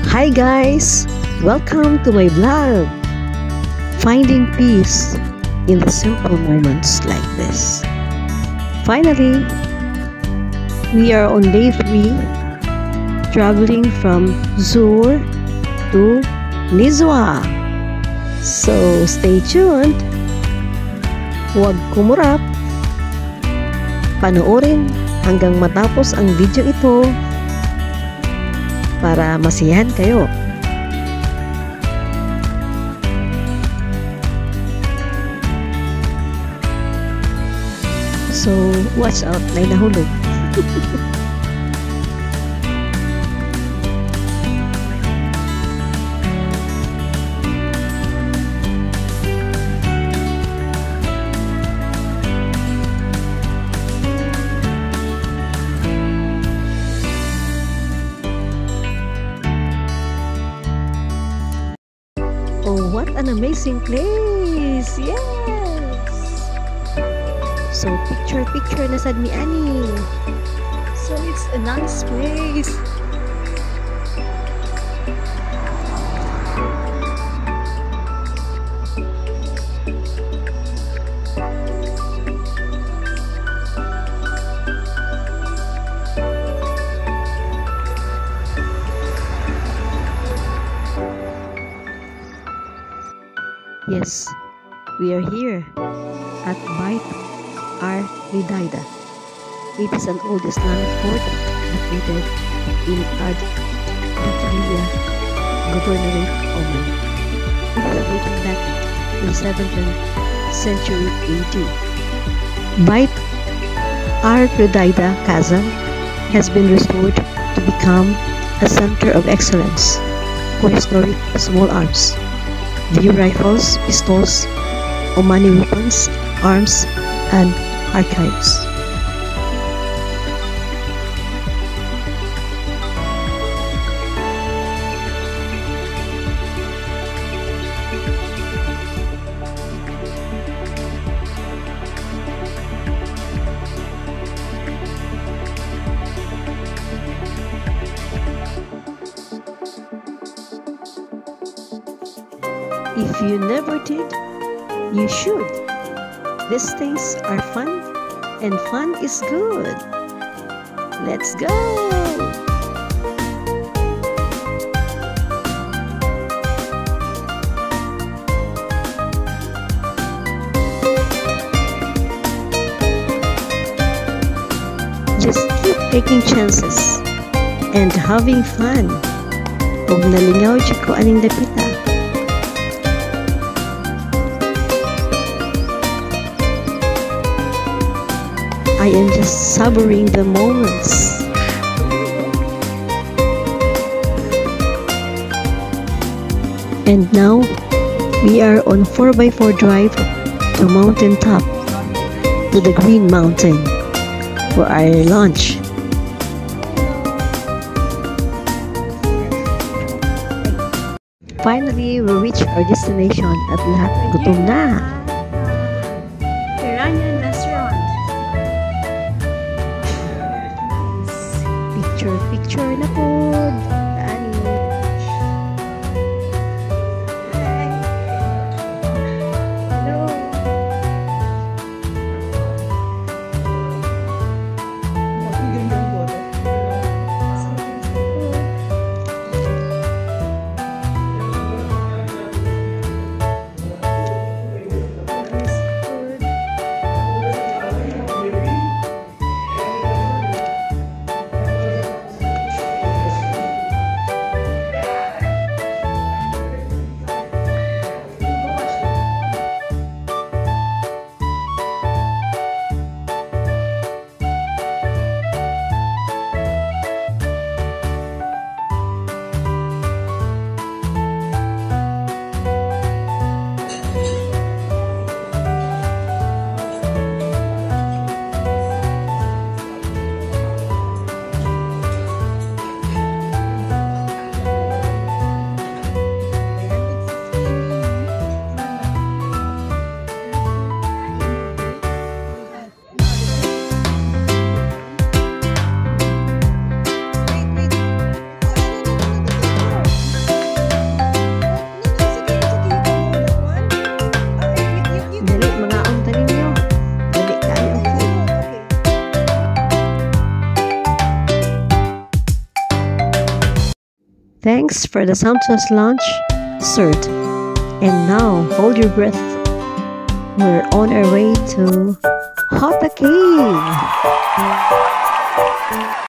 Hi guys! Welcome to my vlog! Finding peace in the simple moments like this. Finally, we are on day 3, traveling from Zur to Nizwa. So stay tuned! Huwag kumurap! Panoorin hanggang matapos ang video ito para masiyahan kayo. So, watch out, may nahulog. Oh, what an amazing place! Yes! So, picture na sad ni Annie. So, it's a nice place. Yes, we are here at Bait Ar-Ridaida. It is an old Islamic fort located in Ad-Dakhiliya Governorate, Oman. It is dating back to the 7th century AD. Bait Ar-Ridaida Kazan has been restored to become a center of excellence for historic small arms. View rifles, pistols, Omani weapons, arms, and archives. If you never did, you should. These things are fun, and fun is good. Let's go! Just keep taking chances and having fun. Huwag nalingaw di ko aning dapita. I am just savoring the moments. And now, we are on 4x4 drive to mountain top, to the Green Mountain, for our lunch. Finally, we reach our destination at lahat gutom na. Iranian restaurant. Picture na po. Hello. mga tanin nyo. Dali kayo ang food. Thanks for the sumptuous lunch, dessert. And now, hold your breath. We're on our way to Hota Cave.